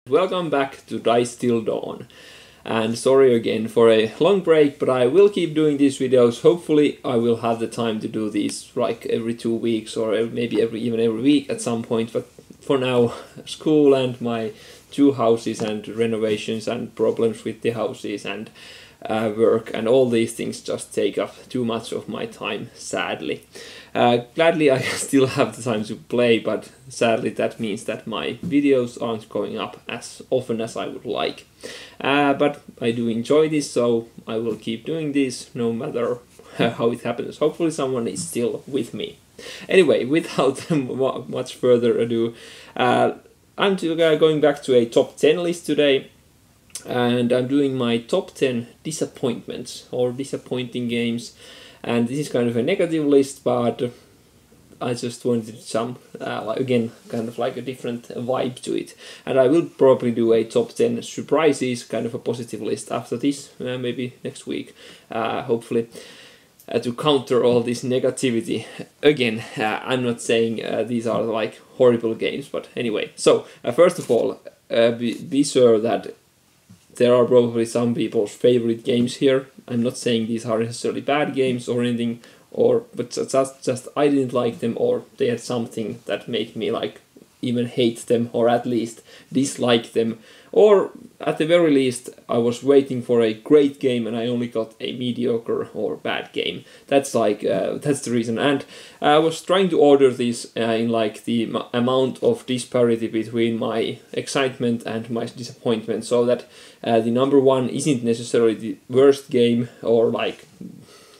Welcome back to DiceTillDawn, and sorry again for a long break, but I will keep doing these videos. Hopefully I will have the time to do these like every 2 weeks or maybe even every week at some point, but for now school and my 2 houses and renovations and problems with the houses and work and all these things just take up too much of my time, sadly. Gladly I still have the time to play, but sadly that means that my videos aren't going up as often as I would like. But I do enjoy this, so I will keep doing this no matter how it happens. Hopefully someone is still with me. Anyway, without much further ado, I'm going back to a top 10 list today. And I'm doing my top 10 disappointments or disappointing games, and this is kind of a negative list, but I just wanted some again kind of like a different vibe to it, and I will probably do a top 10 surprises, kind of a positive list after this, maybe next week, hopefully, to counter all this negativity. Again, I'm not saying these are like horrible games, but anyway. So first of all, be sure that there are probably some people's favorite games here. I'm not saying these are necessarily bad games or anything, but just I didn't like them, or they had something that made me like even hate them, or at least dislike them, or at the very least I was waiting for a great game and I only got a mediocre or bad game. That's like that's the reason. And I was trying to order these in like the amount of disparity between my excitement and my disappointment, so that the number one isn't necessarily the worst game or like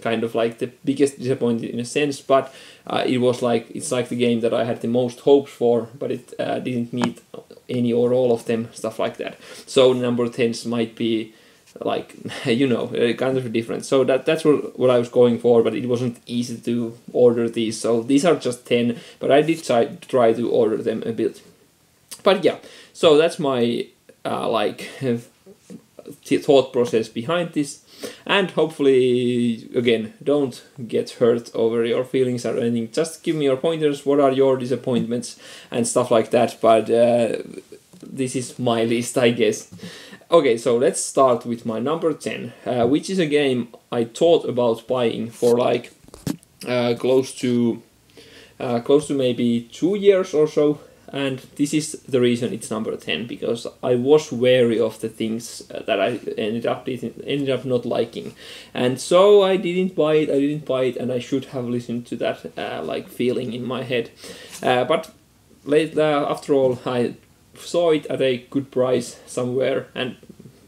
kind of like the biggest disappointment in a sense, but it's like the game that I had the most hopes for, but it didn't meet any or all of them, stuff like that. So number 10s might be like, you know, kind of different. So that's what I was going for, but it wasn't easy to order these. So these are just 10, but I did try to order them a bit. But yeah, so that's my thought process behind this. And hopefully, again, don't get hurt over your feelings or anything. Just give me your pointers, what are your disappointments and stuff like that. But this is my list, I guess. Okay, so let's start with my number 10, which is a game I thought about buying for like close to maybe 2 years or so. And this is the reason it's number 10, because I was wary of the things that I ended up not liking, and so I didn't buy it, and I should have listened to that like feeling in my head. But after all, I saw it at a good price somewhere, and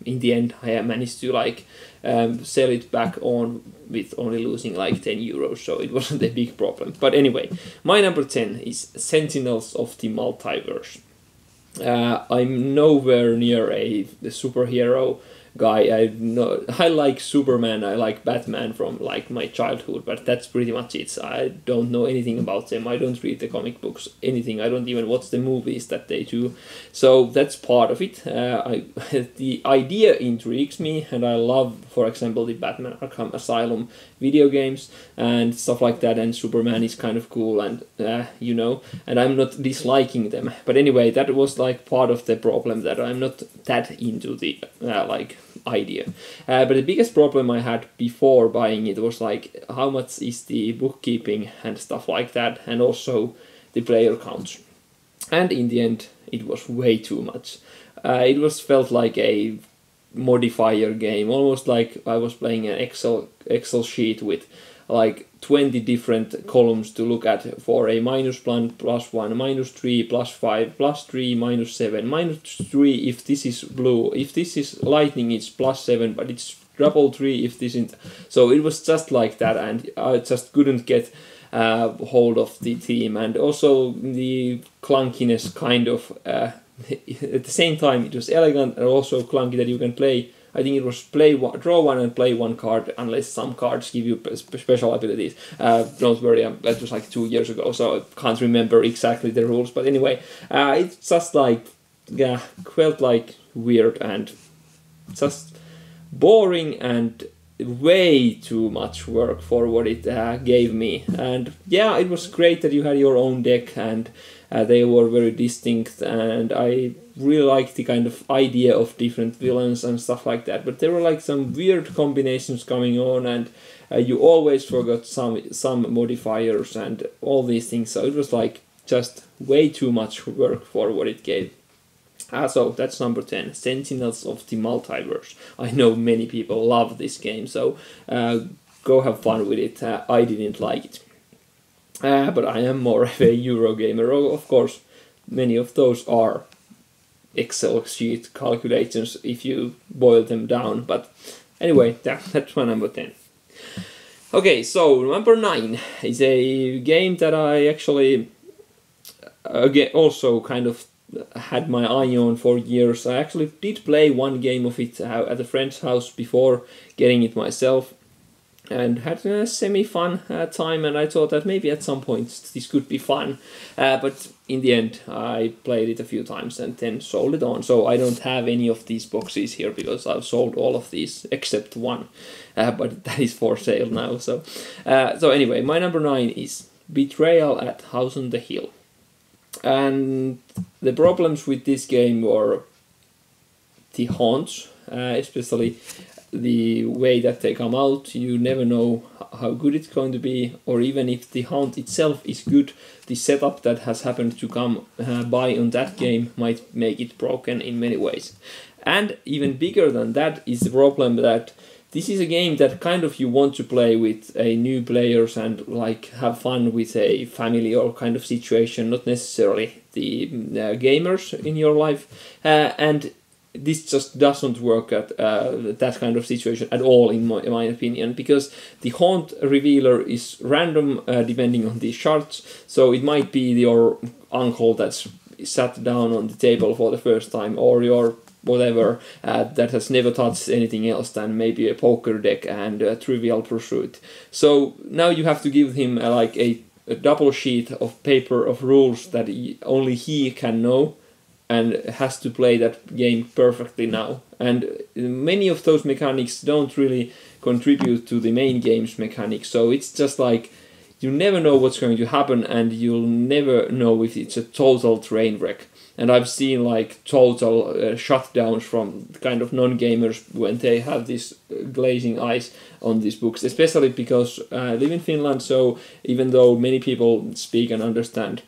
in the end I managed to like sell it back on with only losing like 10 euros, so it wasn't a big problem. But anyway, my number 10 is Sentinels of the Multiverse. I'm nowhere near the superhero guy. I like Superman, I like Batman from like my childhood, but that's pretty much it. I don't know anything about them, I don't read the comic books, anything, I don't even watch the movies that they do, so that's part of it. The idea intrigues me, and I love, for example, the Batman Arkham Asylum video games and stuff like that, and Superman is kind of cool, and you know, and I'm not disliking them. But anyway, that was like part of the problem, that I'm not that into the like idea. But the biggest problem I had before buying it was like how much is the bookkeeping and stuff like that, and also the player counts. And in the end it was way too much. It felt like a modifier game, almost like I was playing an Excel sheet with like 20 different columns to look at for a -1, +1, -3, +5, +3, -7, -3 if this is blue, if this is lightning it's +7, but it's +3 if this isn't. So it was just like that, and I just couldn't get hold of the theme, and also the clunkiness kind of at the same time. It was elegant and also clunky that you can play. I think it was draw one and play one card, unless some cards give you special abilities. Don't worry, that was like 2 years ago, so I can't remember exactly the rules. But anyway, it's just like, felt like weird and just boring, and way too much work for what it gave me. And yeah, it was great that you had your own deck, and they were very distinct, and I really liked the kind of idea of different villains and stuff like that. But there were like some weird combinations going on, and you always forgot some modifiers and all these things. So it was like just way too much work for what it gave. So that's number 10, Sentinels of the Multiverse. I know many people love this game, so go have fun with it. I didn't like it. But I am more of a Eurogamer. Of course, many of those are Excel sheet calculations if you boil them down. But anyway, that's my number 10. Okay, so number 9 is a game that I actually also kind of had my eye on for years. I actually did play one game of it at a friend's house before getting it myself, and had a semi-fun time, and I thought that maybe at some point this could be fun. But in the end, I played it a few times and then sold it on. So I don't have any of these boxes here because I've sold all of these except one. But that is for sale now. So anyway, my number 9 is Betrayal at House on the Hill. And the problems with this game were the haunts, especially the way that they come out. You never know how good it's going to be, or even if the haunt itself is good, the setup that has happened to come by on that game might make it broken in many ways. And even bigger than that is the problem that this is a game that kind of you want to play with a new players and like have fun with a family or kind of situation, not necessarily the gamers in your life. And this just doesn't work at that kind of situation at all, in my opinion, because the haunt revealer is random depending on the shards. So it might be your uncle that's sat down on the table for the first time, or your whatever that has never touched anything else than maybe a poker deck and a Trivial Pursuit. So now you have to give him like a double sheet of paper of rules that only he can know, and has to play that game perfectly now. And many of those mechanics don't really contribute to the main game's mechanics, so it's just like you never know what's going to happen, and you'll never know if it's a total train wreck. And I've seen like total shutdowns from kind of non-gamers when they have this glazing eyes on these books, especially because I live in Finland, so even though many people speak and understand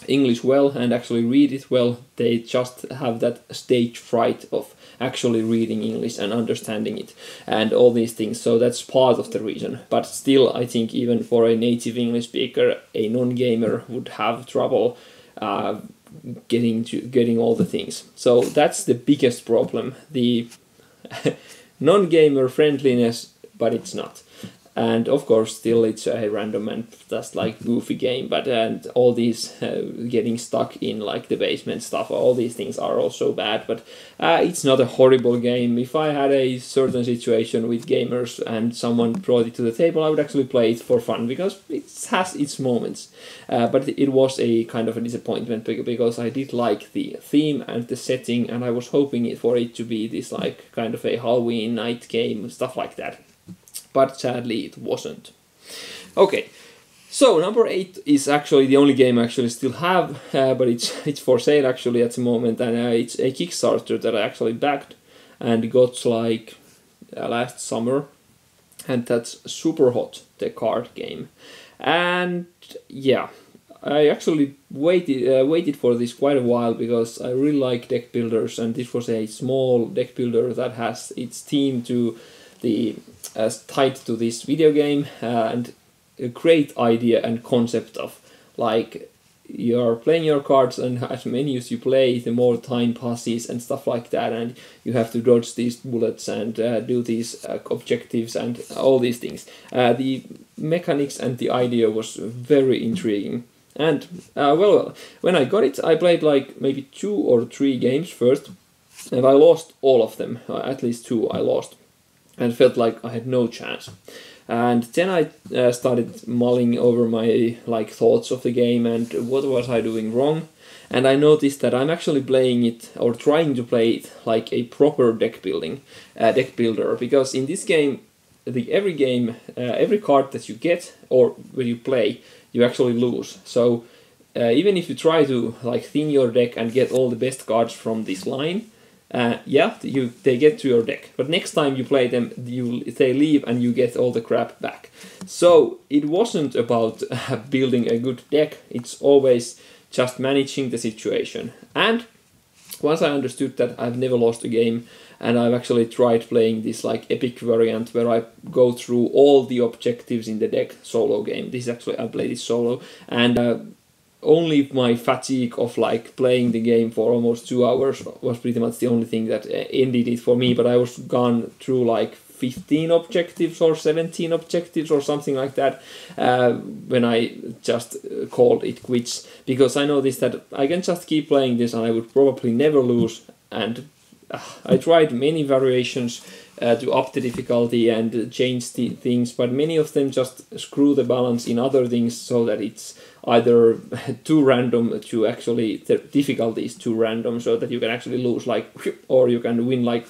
English well and actually read it well, they just have that stage fright of actually reading English and understanding it and all these things. So that's part of the reason. But still, I think even for a native English speaker, a non-gamer would have trouble getting all the things. So that's the biggest problem, the non-gamer friendliness, but it's not. And of course, still it's a random and just like goofy game, but and all these getting stuck in like the basement stuff, all these things are also bad, but it's not a horrible game. If I had a certain situation with gamers and someone brought it to the table, I would actually play it for fun, because it has its moments. But it was a kind of a disappointment, because I did like the theme and the setting, and I was hoping for it to be this like kind of a Halloween night game, stuff like that. But sadly it wasn't. Okay, so number 8 is actually the only game I actually still have, but it's for sale actually at the moment, and it's a Kickstarter that I actually backed and got like last summer, and that's Superhot, the card game. And yeah, I actually waited for this quite a while, because I really like deck builders, and this was a small deck builder that has its theme to the tied to this video game, and a great idea and concept of like you're playing your cards, and as many as you play, the more time passes and stuff like that, and you have to dodge these bullets and do these objectives and all these things. The mechanics and the idea was very intriguing. And well, when I got it, I played like maybe 2 or 3 games first, and I lost all of them. At least 2 I lost, and felt like I had no chance. And then I started mulling over my like thoughts of the game and what was I doing wrong. And I noticed that I'm actually playing it, or trying to play it, like a proper deck builder, because in this game every game, every card that you get or when you play, you actually lose. So even if you try to like thin your deck and get all the best cards from this line, they get to your deck. But next time you play them, they leave and you get all the crap back. So it wasn't about building a good deck. It's always just managing the situation. And once I understood that, I've never lost a game, and I've actually tried playing this like epic variant where I go through all the objectives in the deck solo game. This is actually, I played it solo, and only my fatigue of like playing the game for almost 2 hours was pretty much the only thing that ended it for me. But I was gone through like 15 objectives or 17 objectives or something like that when I just called it quits, because I noticed that I can just keep playing this and I would probably never lose. And I tried many variations to up the difficulty and change the things, but many of them just screw the balance in other things so that it's either too random to actually, the difficulty is too random so that you can actually lose like, or you can win like,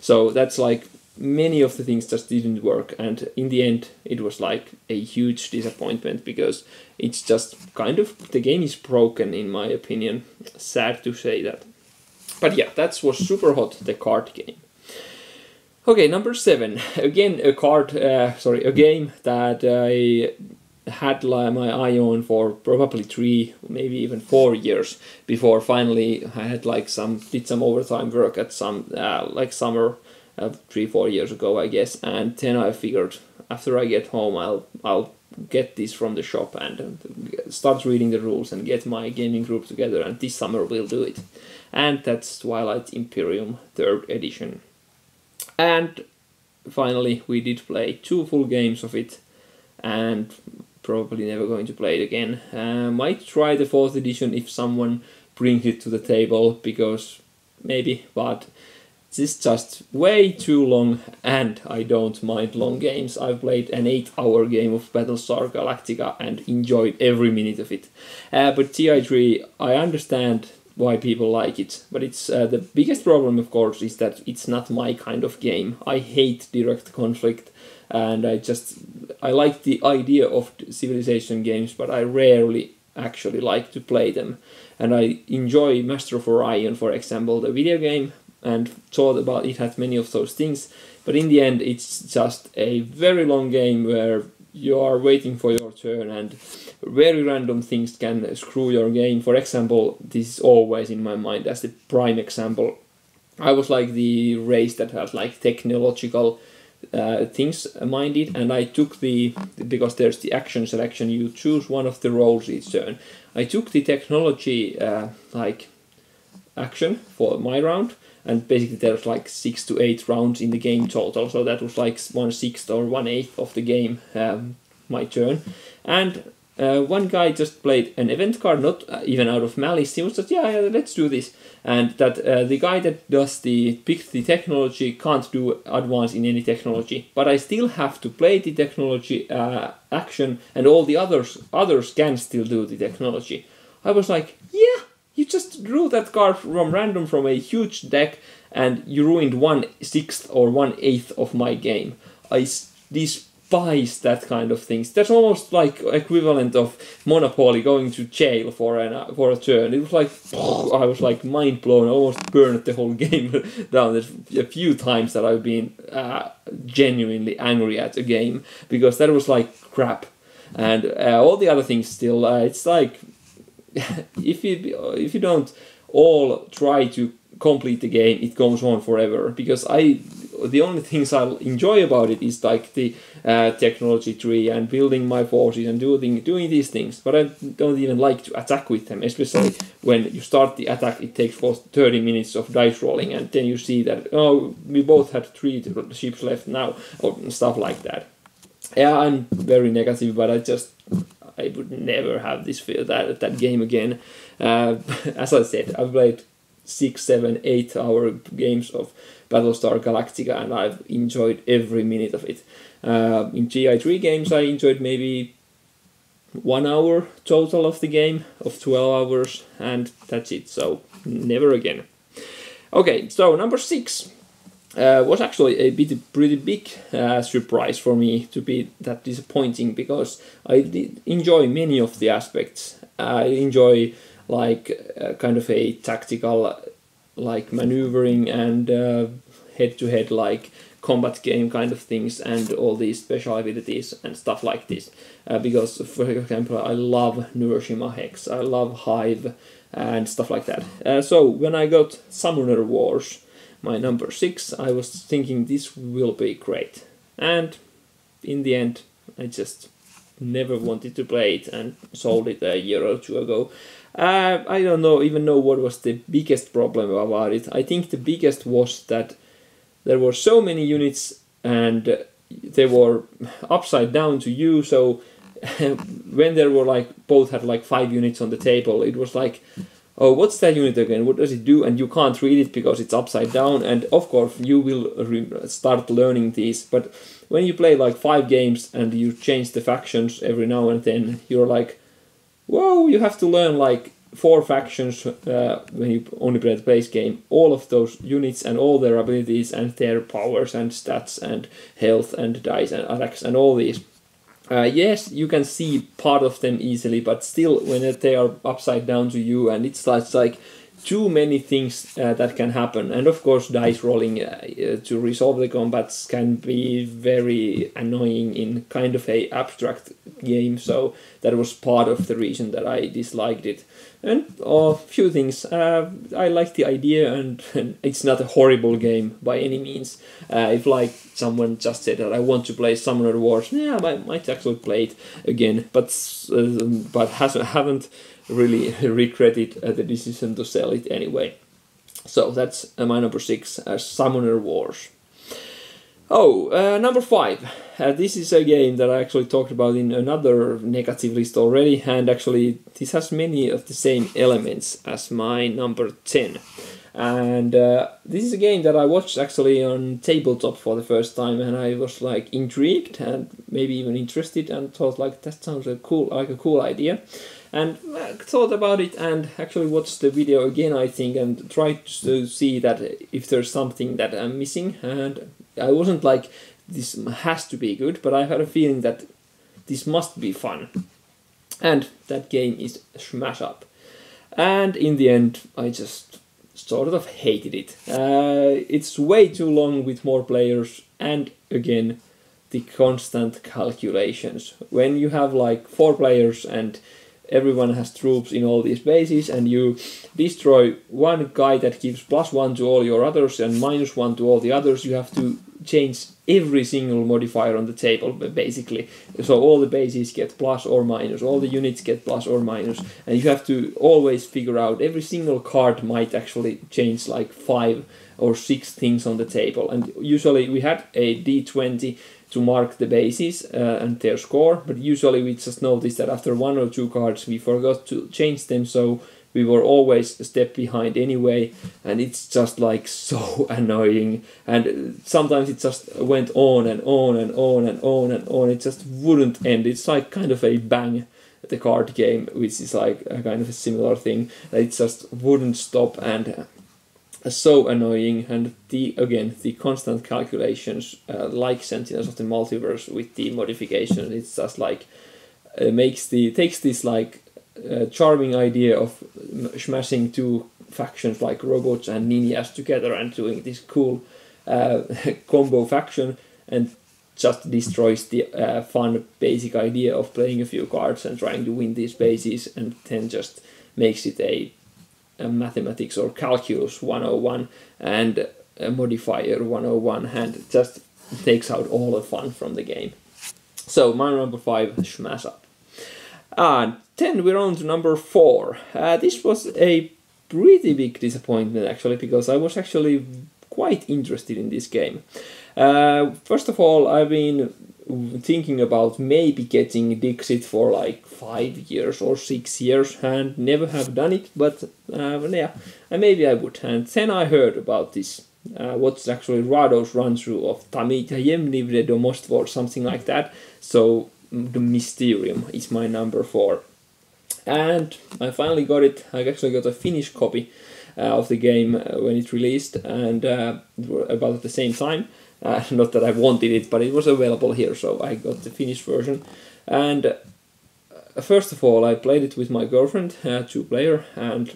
so that's like, many of the things just didn't work, and in the end it was like a huge disappointment, because it's just kind of, the game is broken in my opinion. Sad to say that. But yeah, that was Superhot, the card game. Okay, number 7. Again, a game that I had my eye on for probably 3, maybe even 4 years before finally I had like did some overtime work at some like summer 3-4 years ago, I guess. And then I figured after I get home, I'll get this from the shop and start reading the rules and get my gaming group together, and this summer we'll do it. And that's Twilight Imperium 3rd edition. And finally we did play 2 full games of it, and probably never going to play it again. Might try the 4th edition if someone brings it to the table, because maybe, but this is just way too long, and I don't mind long games. I've played an 8-hour game of Battlestar Galactica and enjoyed every minute of it. But TI3, I understand why people like it, but it's the biggest problem, of course, is that it's not my kind of game. I hate direct conflict, and I like the idea of civilization games, but I rarely actually like to play them. And I enjoy Master of Orion, for example, the video game, and thought about it had many of those things, but in the end it's just a very long game where you are waiting for your turn, and very random things can screw your game. For example, this is always in my mind as the prime example. I was like the race that had like technological things minded, and I took because there's the action selection, you choose one of the roles each turn. I took the technology like action for my round, and basically there's like 6 to 8 rounds in the game total, so that was like 1/6 or 1/8 of the game, my turn. And one guy just played an event card, not even out of malice. He was just, yeah, let's do this. And that the guy that picks the technology can't do advance in any technology, but I still have to play the technology action, and all the others can still do the technology. I was like, yeah, you just drew that card from random from a huge deck, and you ruined 1/6 or 1/8 of my game. I despise that kind of things. That's almost like equivalent of Monopoly going to jail for a turn. It was like, I was like mind blown. I almost burned the whole game down. There's a few times that I've been genuinely angry at a game, because that was like crap. And all the other things still, it's like, if you don't all try to complete the game, it goes on forever. Because the only things I enjoy about it is like the technology tree and building my forces and doing these things. But I don't even like to attack with them, especially when you start the attack. It takes for 30 minutes of dice rolling, and then you see that, oh, we both had 3 ships left now, or stuff like that. Yeah, I'm very negative, but I would never have that game again. As I said, I've played 6, 7, 8 hour games of Battlestar Galactica, and I've enjoyed every minute of it. In GI3 games, I enjoyed maybe 1 hour total of the game, of 12 hours, and that's it, so never again. Okay, so number 6. was actually a pretty big surprise for me to be that disappointing, because I did enjoy many of the aspects. I enjoy like kind of a tactical like maneuvering and head-to-head like combat game kind of things, and all these special abilities and stuff like this. Because, for example, I love Neuroshima Hex, I love Hive and stuff like that. So when I got Summoner Wars, my number 6, I was thinking this will be great. And in the end, I just never wanted to play it and sold it a year or two ago. I don't even know what was the biggest problem about it. I think the biggest was that there were so many units and they were upside down to you, so when there were like both had like 5 units on the table, it was like, oh, what's that unit again? What does it do? And you can't read it because it's upside down. And of course, you will start learning these. But when you play like 5 games and you change the factions every now and then, you're like, whoa, you have to learn like 4 factions when you only play the base game. All of those units and all their abilities and their powers and stats and health and dice and attacks and all these. Yes, you can see part of them easily, but still when they are upside down to you, and it's like too many things that can happen. And of course dice rolling to resolve the combats can be very annoying in kind of a abstract game, so that was part of the reason that I disliked it. And a few things, I like the idea, and it's not a horrible game by any means. If like someone just said that I want to play Summoner Wars, yeah, I might actually play it again, but haven't really regretted the decision to sell it anyway. So that's my number 6, Summoner Wars. Oh, number 5. This is a game that I actually talked about in another negative list already, and actually this has many of the same elements as my number 10. And this is a game that I watched actually on tabletop for the first time, and I was like intrigued and maybe even interested, and thought like that sounds like a cool idea. And I thought about it and actually watched the video again, I think, and tried to see that if there's something that I'm missing. And I wasn't like, this has to be good, but I had a feeling that this must be fun. And that game is Smash Up. And in the end, I just sort of hated it. It's way too long with more players, and again, the constant calculations. When you have like 4 players and everyone has troops in all these bases, and you destroy one guy that gives +1 to all your others and -1 to all the others, you have to change every single modifier on the table, basically. So all the bases get plus or minus, all the units get plus or minus, and you have to always figure out, every single card might actually change like 5 or 6 things on the table. And usually we had a D20 to mark the bases and their score, but usually we just noticed that after 1 or 2 cards we forgot to change them, so we were always a step behind anyway, and it's just like so annoying. And sometimes it just went on and on and on and on and on. It just wouldn't end. It's like kind of a Bang, the card game, which is like a kind of a similar thing. It just wouldn't stop, and so annoying. And the constant calculations, like Sentinels of the Multiverse with the modifications, it's just like takes this like charming idea of smashing 2 factions like robots and ninjas together and doing this cool combo faction, and just destroys the fun basic idea of playing a few cards and trying to win these bases, and then just makes it a mathematics or calculus 101 and a modifier 101, and just takes out all the fun from the game. So my number 5, Smash Up. Then we're on to number 4. This was a pretty big disappointment actually, because I was actually quite interested in this game. First of all, I've been thinking about maybe getting Dixit for like 5 years or 6 years, and never have done it, but yeah, maybe I would. And then I heard about this, what's actually Rado's run-through of Tajemnivne Domostvo or something like that. So the Mysterium is my number 4. And I finally got it. I actually got a Finnish copy, of the game when it released, and about at the same time. Not that I wanted it, but it was available here, so I got the Finnish version. And first of all, I played it with my girlfriend, 2-player, and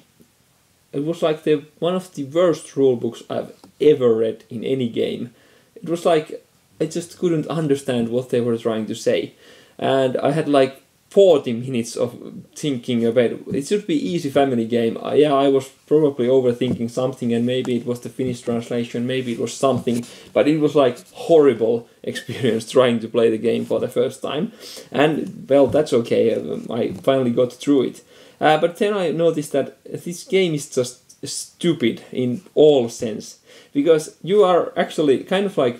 it was like one of the worst rulebooks I've ever read in any game. It was like I just couldn't understand what they were trying to say, and I had like 40 minutes of thinking about it. It should be easy family game. I was probably overthinking something, and maybe it was the Finnish translation, maybe it was something, but it was like horrible experience trying to play the game for the first time. And well, that's okay. I finally got through it. But then I noticed that this game is just stupid in all sense, because you are actually kind of like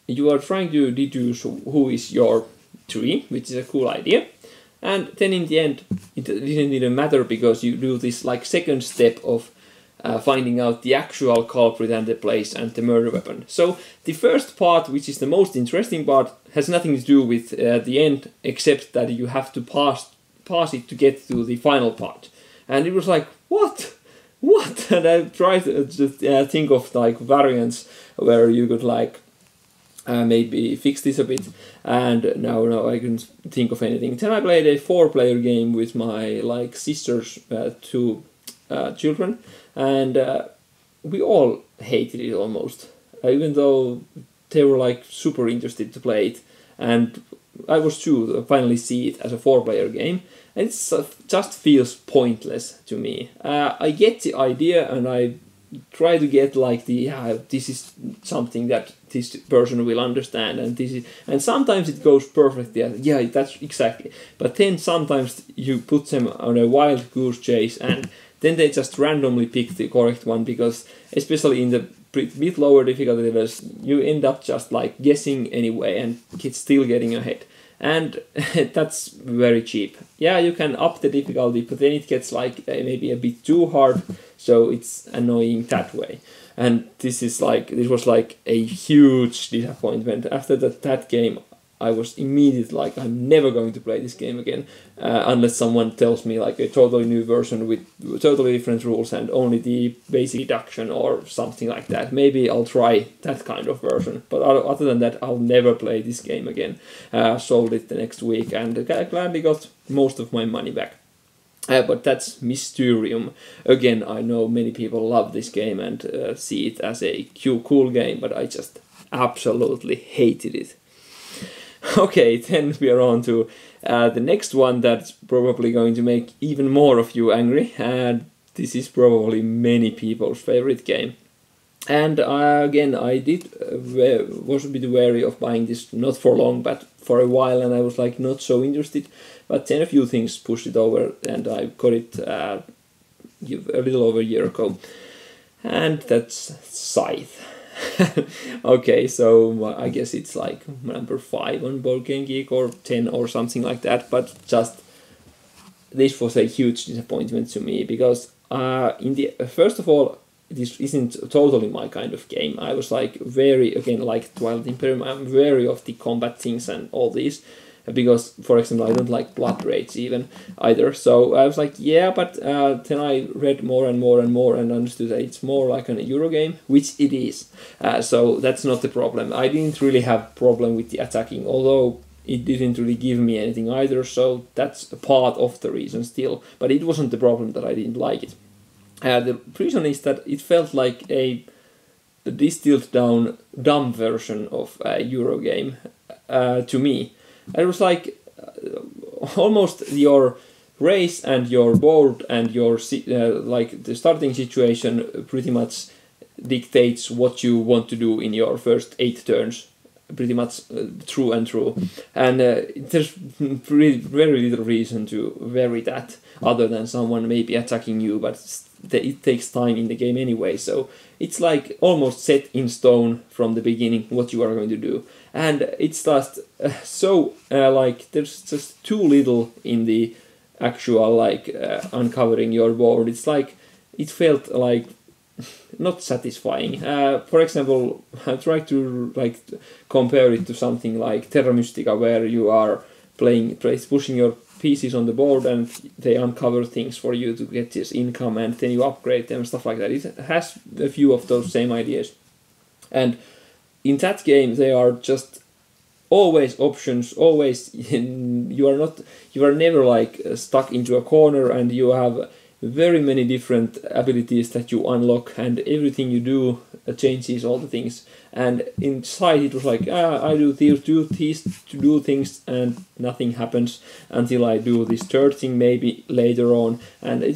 you are trying to deduce who is your tree, which is a cool idea, and then in the end it didn't even matter, because you do this like second step of finding out the actual culprit and the place and the murder weapon. So the first part, which is the most interesting part, has nothing to do with the end, except that you have to pass it to get to the final part. And it was like, what? And I tried to just think of like variants where you could like maybe fix this a bit, and now I couldn't think of anything. Then I played a 4-player game with my like sister's 2 children, and we all hated it almost, even though they were like super interested to play it, and I was too to finally see it as a 4-player game. And it just feels pointless to me. I get the idea, and I try to get like this is something that this person will understand, and sometimes it goes perfectly. Yeah, that's exactly. But then sometimes you put them on a wild goose chase, and then they just randomly pick the correct one, because especially in the bit lower difficulty levels, you end up just like guessing anyway and still getting ahead. And that's very cheap. Yeah, you can up the difficulty, but then it gets like maybe a bit too hard, so it's annoying that way. And this was like a huge disappointment. After that game, I was immediately like, I'm never going to play this game again, unless someone tells me like a totally new version with totally different rules and only the basic deduction or something like that. Maybe I'll try that kind of version, but other than that, I'll never play this game again. Sold it the next week, and I gladly got most of my money back. But that's Mysterium. Again, I know many people love this game and see it as a cool game, but I just absolutely hated it. Okay, then we are on to the next one that's probably going to make even more of you angry, and this is probably many people's favorite game. And again, I was a bit wary of buying this, not for long, but for a while, and I was like not so interested. But then a few things pushed it over, and I got it a little over a year ago. And that's Scythe. Okay, so I guess it's like number 5 on Board Game Geek, or 10 or something like that, but just this was a huge disappointment to me, because first of all, this isn't totally my kind of game. I was like again, like Twilight Imperium, I'm wary of the combat things and all these, because, for example, I don't like blood raids even either. So I was like, yeah, but then I read more and understood that it's more like an Euro game, which it is. So that's not the problem. I didn't really have problem with the attacking, although it didn't really give me anything either, so that's a part of the reason still. But it wasn't the problem that I didn't like it. The reason is that it felt like a DiceTillDawn dumb version of a Euro game to me. It was like almost your race and your board and your like the starting situation pretty much dictates what you want to do in your first 8 turns, pretty much true and true. And there's very little reason to vary that, other than someone maybe attacking you, but it takes time in the game anyway, so it's like almost set in stone from the beginning what you are going to do. And it's just like there's just too little in the actual like uncovering your board. It's like it felt like not satisfying. For example, I tried to like compare it to something like Terra Mystica, where you are pushing your pieces on the board and they uncover things for you to get this income, and then you upgrade them, stuff like that. It has a few of those same ideas. And in that game, they are just always options, always you are never like stuck into a corner, and you have very many different abilities that you unlock, and everything you do changes all the things. And inside it was like, I do things and nothing happens until I do this third thing maybe later on, and it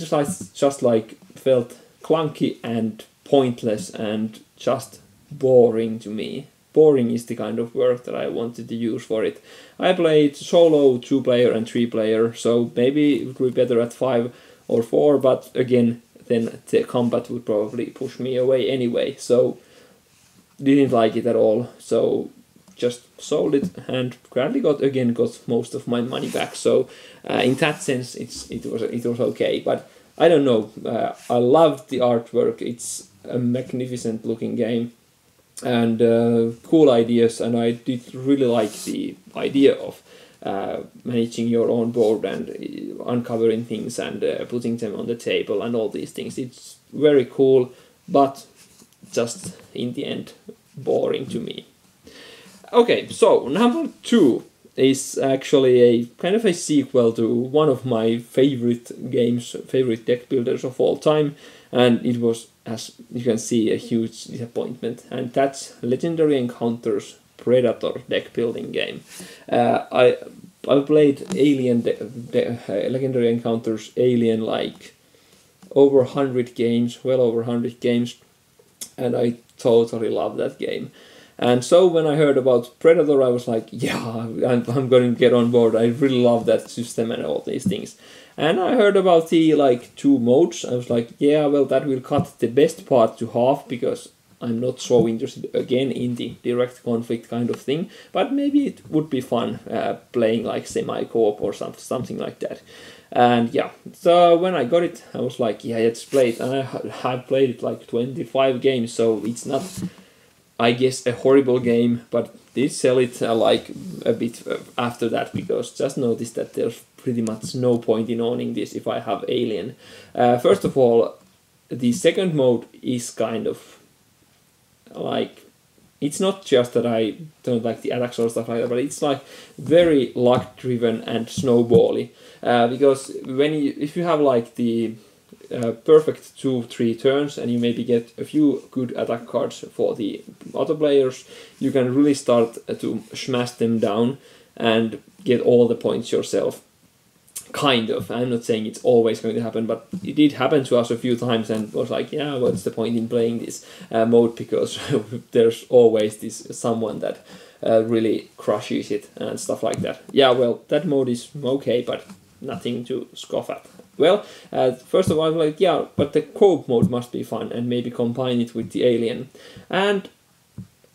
just like felt clunky and pointless and just boring to me. Boring is the kind of word that I wanted to use for it. I played solo, 2-player and 3-player, so maybe it would be better at 5 or 4, but again, then the combat would probably push me away anyway, so didn't like it at all, so just sold it and gladly got most of my money back. So in that sense, it was okay, but I don't know, I loved the artwork. It's a magnificent looking game and cool ideas, and I did really like the idea of managing your own board and uncovering things and putting them on the table and all these things. It's very cool, but just in the end boring to me. Okay, so number 2 is actually a kind of a sequel to one of my favorite deck builders of all time, and it was, as you can see, a huge disappointment, and that's Legendary Encounters Predator deck building game. I played Alien Legendary Encounters Alien like over 100 games, well over 100 games, and I totally love that game. And so when I heard about Predator, I was like, yeah, I'm going to get on board. I really love that system and all these things. And I heard about the like 2 modes. I was like, yeah, well, that will cut the best part to half, because I'm not so interested again in the direct conflict kind of thing. But maybe it would be fun playing like semi-co-op or something like that. And yeah, so when I got it, I was like, yeah, let's play it. And I played it like 25 games, so it's not, I guess, a horrible game, but did sell it like a bit after that, because just noticed that there's pretty much no point in owning this if I have Alien. First of all, the second mode is kind of like, it's not just that I don't like the attacks or stuff like that, but it's like very luck driven and snowbally, because if you have like the perfect 2-3 turns and you maybe get a few good attack cards for the other players, you can really start to smash them down and get all the points yourself. Kind of. I'm not saying it's always going to happen, but it did happen to us a few times, and was like, yeah, what's the point in playing this mode, because there's always this someone that really crushes it and stuff like that. Yeah, well, that mode is okay, but nothing to scoff at. Well, first of all, I was like, yeah, but the co-op mode must be fun, and maybe combine it with the Alien. And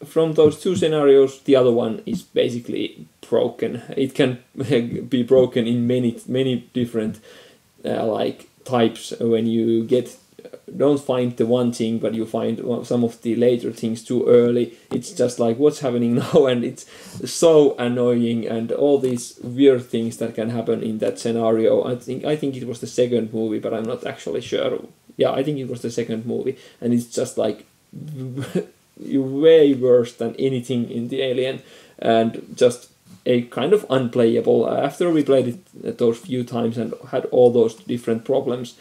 from those 2 scenarios, the other one is basically broken. It can be broken in many different like types. When you don't find the one thing, but you find some of the later things too early, it's just like, what's happening now? And it's so annoying, and all these weird things that can happen in that scenario. I think it was the second movie, but I'm not actually sure. Yeah, I think it was the second movie, and it's just like way worse than anything in the Alien, and just a kind of unplayable. After we played it those few times and had all those different problems,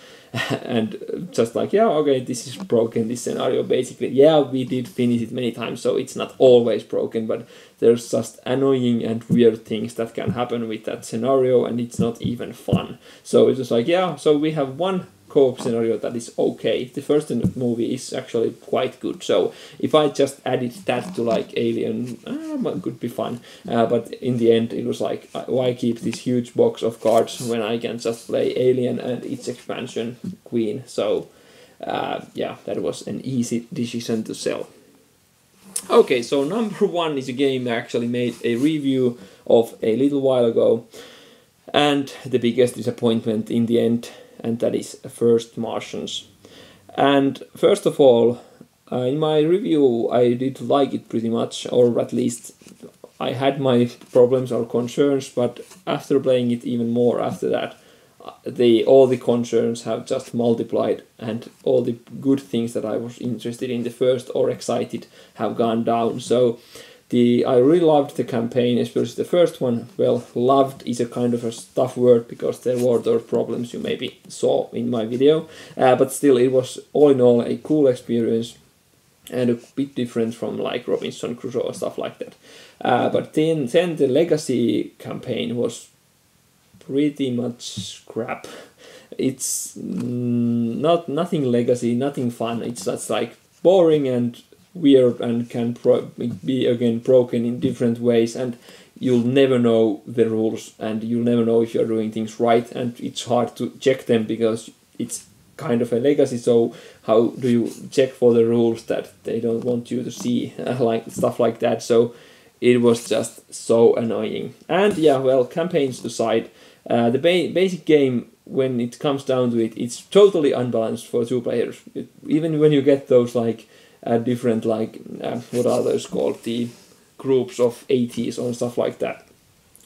and just like, yeah, okay, this is broken, this scenario, basically. Yeah, we did finish it many times, so it's not always broken, but there's just annoying and weird things that can happen with that scenario, and it's not even fun. So it's just like, yeah, so we have one co-op scenario that is okay. The first movie is actually quite good, so if I just added that to like Alien, it could be fun, but in the end it was like, why keep this huge box of cards when I can just play Alien and its expansion Queen? So yeah, that was an easy decision to sell. Okay, so number 1 is a game I actually made a review of a little while ago, and the biggest disappointment in the end, and that is First Martians. And first of all, in my review I did like it pretty much, or at least I had my problems or concerns, but after playing it even more after that, all the concerns have just multiplied, and all the good things that I was interested in the first or excited have gone down. So I really loved the campaign, especially the first one. Well, loved is a kind of a tough word because there were those problems you maybe saw in my video, but still it was all in all a cool experience and a bit different from like Robinson Crusoe or stuff like that. But then the Legacy campaign was pretty much crap. It's nothing legacy, nothing fun. It's just like boring and weird and can be again broken in different ways, and you'll never know the rules and you'll never know if you're doing things right, and it's hard to check them because it's kind of a legacy. So how do you check for the rules that they don't want you to see, like stuff like that? So it was just so annoying. And yeah, well, campaigns aside, the basic game, when it comes down to it, it's totally unbalanced for two players. Even when you get those like different like what are those called, the groups of ATs or stuff like that,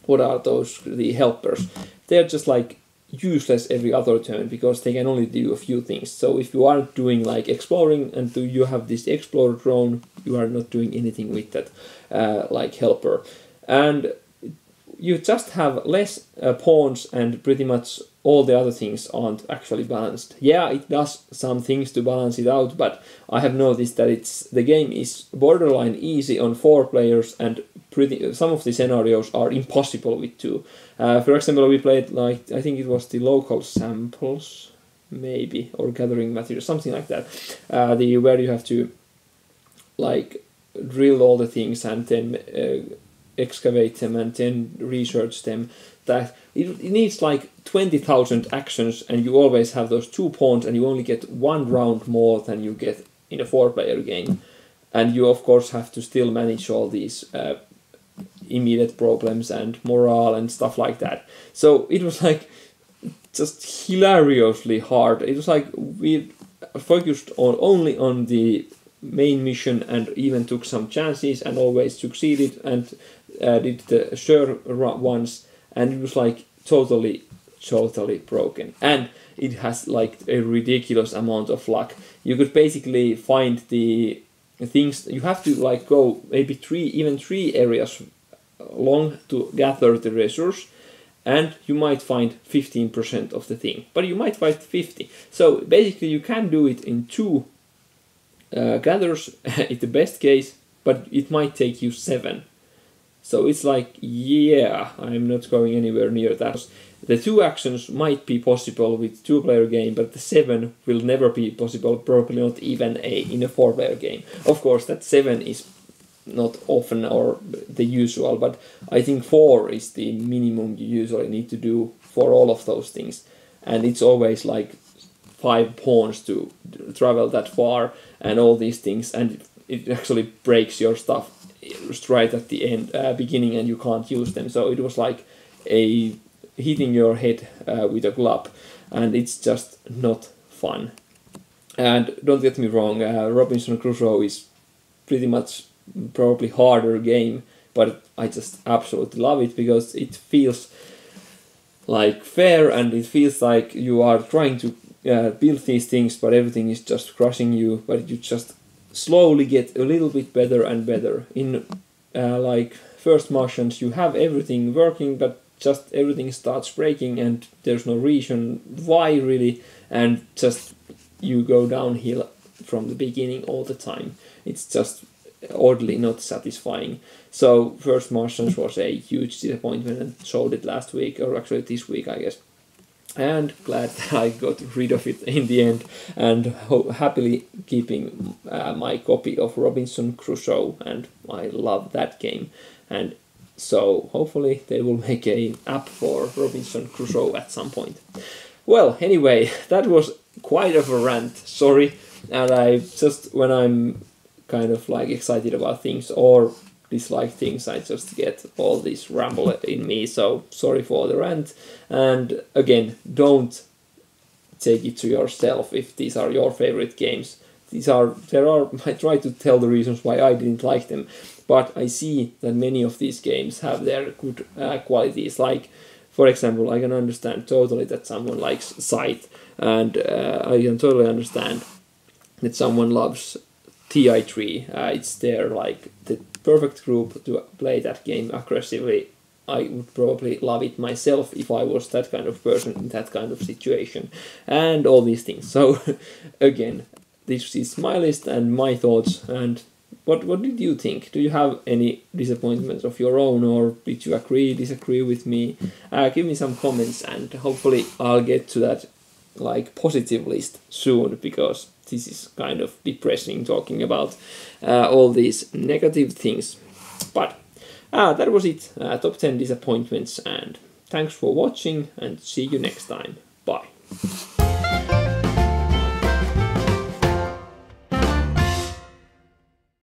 what are those, the helpers, they're just like useless every other turn because they can only do a few things. So if you aren't doing like exploring and you have this explorer drone, you are not doing anything with that like helper, and you just have less pawns, and pretty much all the other things aren't actually balanced. Yeah, it does some things to balance it out, but I have noticed that the game is borderline easy on 4 players, and some of the scenarios are impossible with 2. For example, we played like, I think it was the local samples, maybe, or gathering materials, something like that. Where you have to like drill all the things and then excavate them and then research them. That it needs like 20,000 actions, and you always have those 2 pawns, and you only get 1 round more than you get in a 4-player game. And you of course have to still manage all these immediate problems and morale and stuff like that. So it was like just hilariously hard. It was like we focused only on the main mission and even took some chances and always succeeded and did the sure ones, and it was like totally broken. And it has like a ridiculous amount of luck. You could basically find the things, you have to like go maybe 3 areas long to gather the resource, and you might find 15% of the thing, but you might find 50. So basically you can do it in 2 gathers in the best case, but it might take you 7. So it's like, yeah, I'm not going anywhere near that. The 2 actions might be possible with 2-player game, but the 7 will never be possible, probably not even in a 4-player game. Of course, that 7 is not often or the usual, but I think 4 is the minimum you usually need to do for all of those things. And it's always like 5 pawns to travel that far and all these things, and it actually breaks your stuff right at the end, beginning, and you can't use them. So it was like hitting your head with a club, and it's just not fun. And don't get me wrong, Robinson Crusoe is pretty much probably harder game, but I just absolutely love it because it feels like fair, and it feels like you are trying to build these things, but everything is just crushing you, but you just slowly get a little bit better and better. In like first Martians, you have everything working, but just everything starts breaking and there's no reason why really, and just you go downhill from the beginning all the time. It's just oddly not satisfying. So first Martians was a huge disappointment and showed it last week, or actually this week I guess. And glad that I got rid of it in the end, and happily keeping my copy of Robinson Crusoe, and I love that game. And so hopefully they will make an app for Robinson Crusoe at some point. Well, anyway, that was quite of a rant, sorry. And I just, when I'm kind of like excited about things or dislike things, I just get all this ramble in me, so sorry for the rant. And again, don't take it to yourself if these are your favorite games. I try to tell the reasons why I didn't like them. but I see that many of these games have their good qualities. Like, for example, I can understand totally that someone likes Scythe, and I can totally understand that someone loves TI3. It's their like the perfect group to play that game aggressively. I would probably love it myself if I was that kind of person in that kind of situation, and all these things. So again, this is my list and my thoughts. And what did you think? Do you have any disappointments of your own, or did you disagree with me? Give me some comments, and hopefully I'll get to that like positive list soon, because this is kind of depressing talking about all these negative things. But that was it, top 10 disappointments, and thanks for watching, and see you next time. Bye.